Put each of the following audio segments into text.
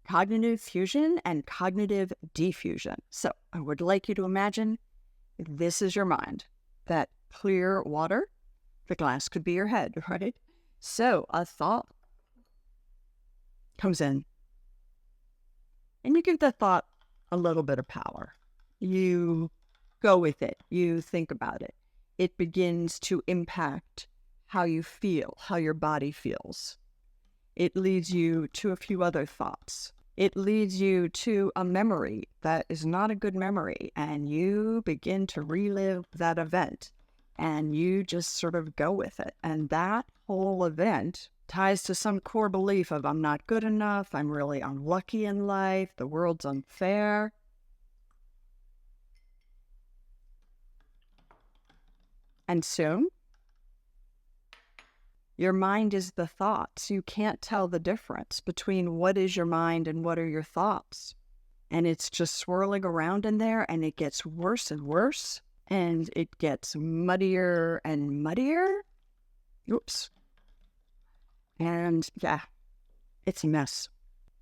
cognitive fusion and cognitive defusion. So I would like you to imagine this is your mind, that clear water. The glass could be your head, right? So a thought comes in, and you give that thought a little bit of power. You go with it. You think about it. It begins to impact how you feel, how your body feels. It leads you to a few other thoughts. It leads you to a memory that is not a good memory, and you begin to relive that event, and you just sort of go with it. And that whole event ties to some core belief of I'm not good enough, I'm really unlucky in life, the world's unfair. And soon, your mind is the thoughts. You can't tell the difference between what is your mind and what are your thoughts. And it's just swirling around in there, and it gets worse and worse, and it gets muddier and muddier. Oops. And yeah, it's a mess.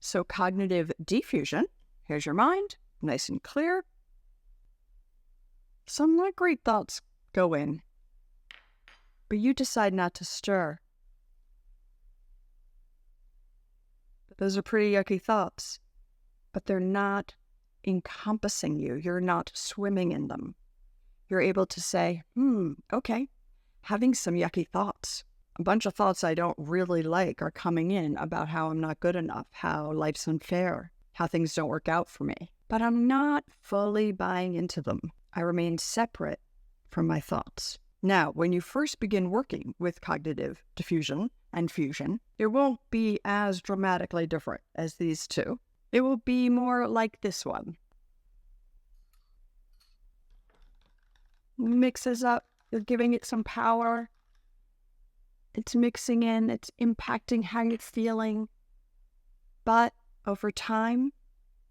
So cognitive defusion, here's your mind, nice and clear. Some not great thoughts go in, but you decide not to stir. Those are pretty yucky thoughts, but they're not encompassing you. You're not swimming in them. You're able to say, okay, having some yucky thoughts. A bunch of thoughts I don't really like are coming in about how I'm not good enough, how life's unfair, how things don't work out for me. But I'm not fully buying into them. I remain separate from my thoughts. Now, when you first begin working with cognitive diffusion and fusion, it won't be as dramatically different as these two. It will be more like this one. Mixes up, you're giving it some power. It's mixing in, it's impacting how you're feeling. But over time,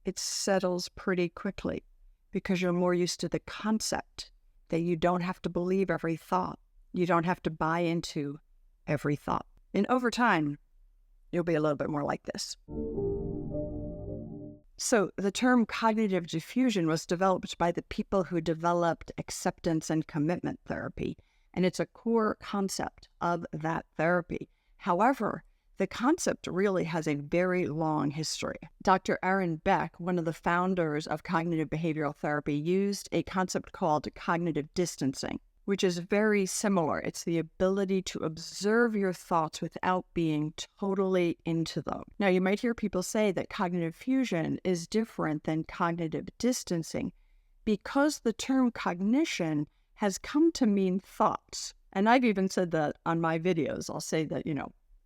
it settles pretty quickly because you're more used to the concept that you don't have to believe every thought. You don't have to buy into every thought. And over time, you'll be a little bit more like this. So the term cognitive diffusion was developed by the people who developed acceptance and commitment therapy, and it's a core concept of that therapy. However, the concept really has a very long history. Dr. Aaron Beck, one of the founders of cognitive behavioral therapy, used a concept called cognitive distancing, which is very similar. It's the ability to observe your thoughts without being totally into them. Now, you might hear people say that cognitive fusion is different than cognitive distancing because the term cognition has come to mean thoughts. And I've even said that on my videos. I'll say that,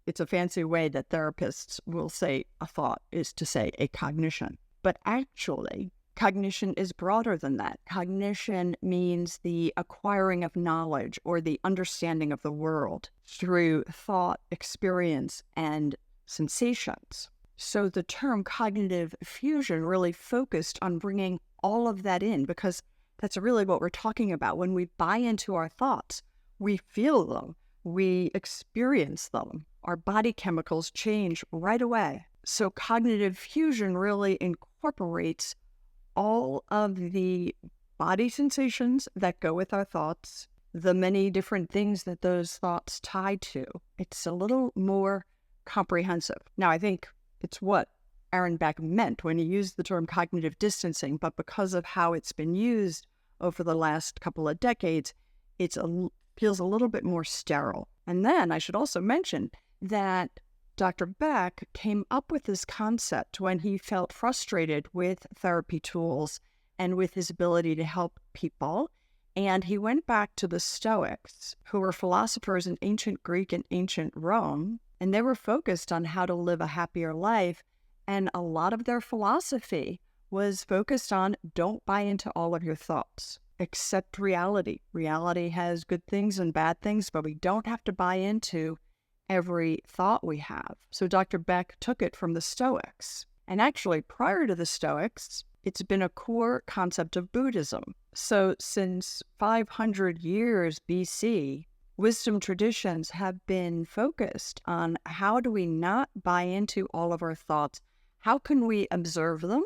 it's a fancy way that therapists will say a thought is to say a cognition. But actually, cognition is broader than that. Cognition means the acquiring of knowledge or the understanding of the world through thought, experience, and sensations. So the term cognitive fusion really focused on bringing all of that in because that's really what we're talking about. When we buy into our thoughts, we feel them, we experience them. Our body chemicals change right away. So cognitive fusion really incorporates all of the body sensations that go with our thoughts, the many different things that those thoughts tie to. It's a little more comprehensive. Now, I think it's what Aaron Beck meant when he used the term cognitive distancing, but because of how it's been used over the last couple of decades, it feels a little bit more sterile. And then I should also mention that Dr. Beck came up with this concept when he felt frustrated with therapy tools and with his ability to help people. And he went back to the Stoics, who were philosophers in ancient Greek and ancient Rome, and they were focused on how to live a happier life. And a lot of their philosophy was focused on don't buy into all of your thoughts. Accept reality. Reality has good things and bad things, but we don't have to buy into every thought we have. So Dr. Beck took it from the Stoics. And actually, prior to the Stoics, it's been a core concept of Buddhism. So since 500 years BC, wisdom traditions have been focused on how do we not buy into all of our thoughts? How can we observe them?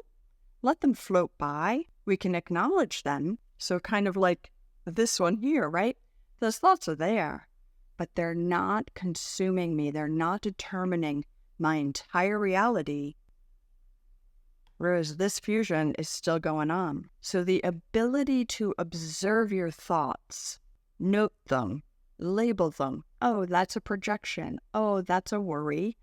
Let them float by. We can acknowledge them. So kind of like this one here, right? Those thoughts are there, but they're not consuming me. They're not determining my entire reality, whereas this fusion is still going on. So the ability to observe your thoughts, note them, label them. Oh, that's a projection. Oh, that's a worry.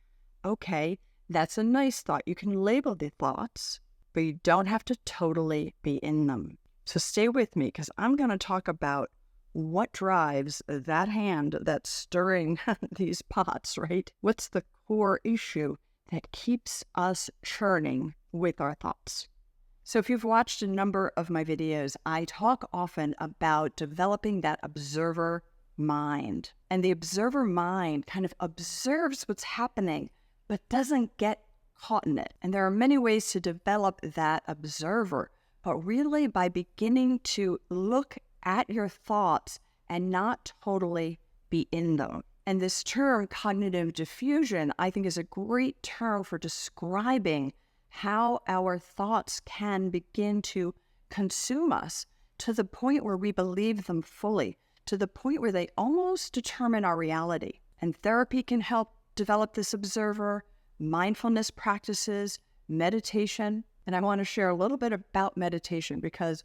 Okay, that's a nice thought. You can label the thoughts, but you don't have to totally be in them. So stay with me, because I'm going to talk about what drives that hand that's stirring these pots, right? What's the core issue that keeps us churning with our thoughts? So if you've watched a number of my videos, I talk often about developing that observer mind. And the observer mind kind of observes what's happening, but doesn't get caught in it. And there are many ways to develop that observer, but really by beginning to look at your thoughts and not totally be in them. And this term, cognitive diffusion, I think is a great term for describing how our thoughts can begin to consume us to the point where we believe them fully, to the point where they almost determine our reality. And therapy can help develop this observer, mindfulness practices, meditation. And I want to share a little bit about meditation, because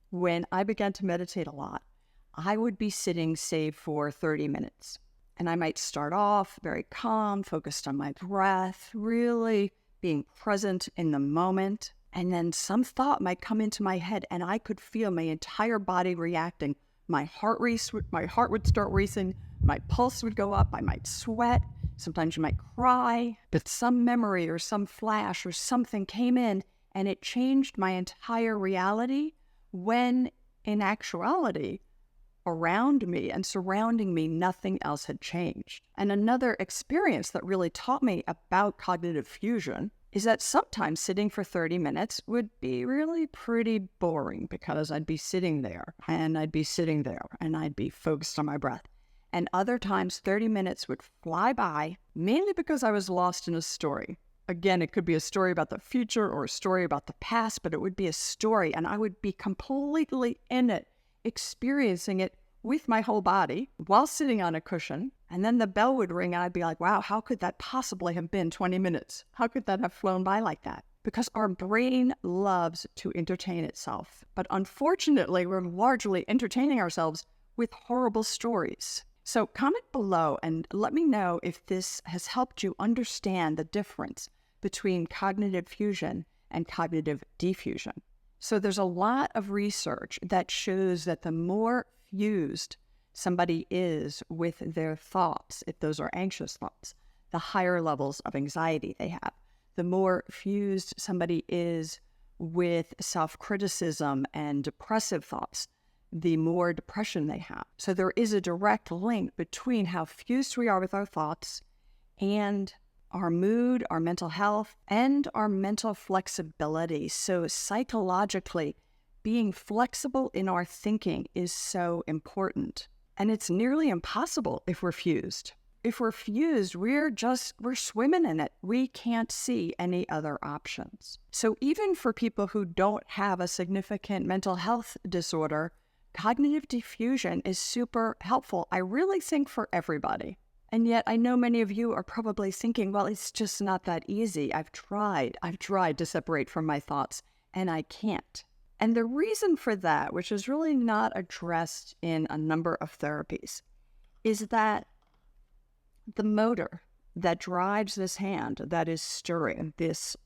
when I began to meditate a lot, I would be sitting, say, for 30 minutes. And I might start off very calm, focused on my breath, really being present in the moment. And then some thought might come into my head, and I could feel my entire body reacting. My heart would start racing, my pulse would go up, I might sweat. Sometimes you might cry, but some memory or some flash or something came in, and it changed my entire reality, when in actuality, around me and surrounding me, nothing else had changed. And another experience that really taught me about cognitive fusion is that sometimes sitting for 30 minutes would be really pretty boring, because I'd be sitting there and I'd be sitting there and I'd be focused on my breath. And other times 30 minutes would fly by, mainly because I was lost in a story. Again, it could be a story about the future or a story about the past, but it would be a story, and I would be completely in it, experiencing it with my whole body while sitting on a cushion. And then the bell would ring, and I'd be like, wow, how could that possibly have been 20 minutes? How could that have flown by like that? Because our brain loves to entertain itself. But unfortunately, we're largely entertaining ourselves with horrible stories. So comment below and let me know if this has helped you understand the difference between cognitive fusion and cognitive diffusion. So there's a lot of research that shows that the more fused somebody is with their thoughts, if those are anxious thoughts, the higher levels of anxiety they have. The more fused somebody is with self-criticism and depressive thoughts, the more depression they have. So there is a direct link between how fused we are with our thoughts and our mood, our mental health, and our mental flexibility. So psychologically, being flexible in our thinking is so important. And it's nearly impossible if we're fused. If we're fused, we're swimming in it. We can't see any other options. So even for people who don't have a significant mental health disorder, cognitive diffusion is super helpful, I really think, for everybody. And yet I know many of you are probably thinking, well, it's just not that easy. I've tried to separate from my thoughts, and I can't. And the reason for that, which is really not addressed in a number of therapies, is that the motor that drives this hand that is stirring this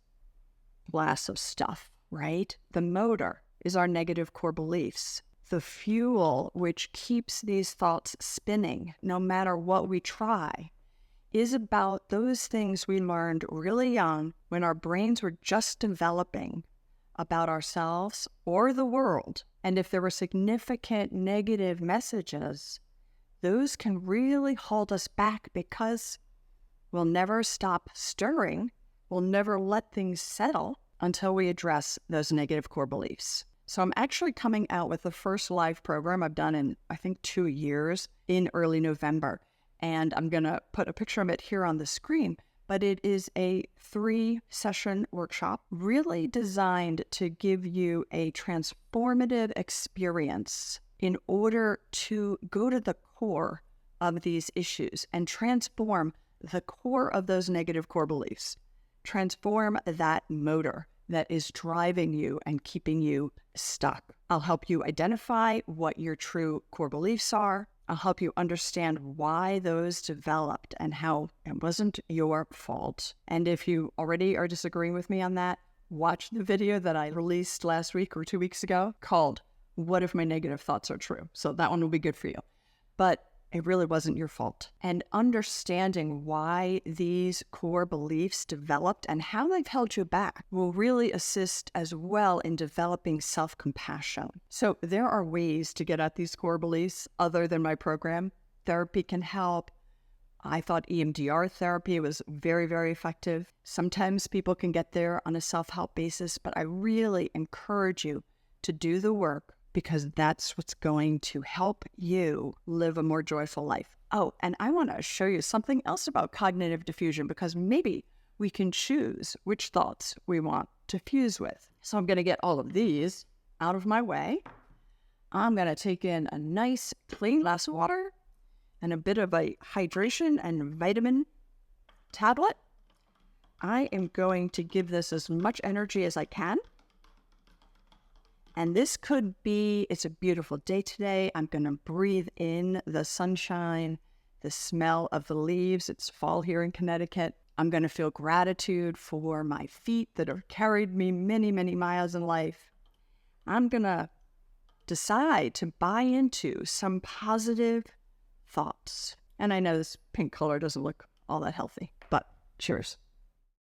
glass of stuff, right? The motor is our negative core beliefs. The fuel which keeps these thoughts spinning, no matter what we try, is about those things we learned really young when our brains were just developing about ourselves or the world. And if there were significant negative messages, those can really hold us back, because we'll never stop stirring. We'll never let things settle until we address those negative core beliefs. So I'm actually coming out with the first live program I've done in, I think, 2 years in early November. And I'm going to put a picture of it here on the screen. but it is a 3-session workshop really designed to give you a transformative experience in order to go to the core of these issues and transform the core of those negative core beliefs. Transform that motor that is driving you and keeping you stuck. I'll help you identify what your true core beliefs are. I'll help you understand why those developed and how it wasn't your fault. And if you already are disagreeing with me on that, watch the video that I released last week or 2 weeks ago called What If My Negative Thoughts Are True? So that one will be good for you. But it really wasn't your fault. And understanding why these core beliefs developed and how they've held you back will really assist as well in developing self-compassion. So there are ways to get at these core beliefs other than my program. Therapy can help. I thought EMDR therapy was very, very effective. Sometimes people can get there on a self-help basis, but I really encourage you to do the work, because that's what's going to help you live a more joyful life. Oh, and I want to show you something else about cognitive diffusion, because maybe we can choose which thoughts we want to fuse with. So I'm going to get all of these out of my way. I'm going to take in a nice clean glass of water and a bit of a hydration and vitamin tablet. I am going to give this as much energy as I can. And this could be, it's a beautiful day today. I'm going to breathe in the sunshine, the smell of the leaves. It's fall here in Connecticut. I'm going to feel gratitude for my feet that have carried me many, many miles in life. I'm going to decide to buy into some positive thoughts. And I know this pink color doesn't look all that healthy, but cheers.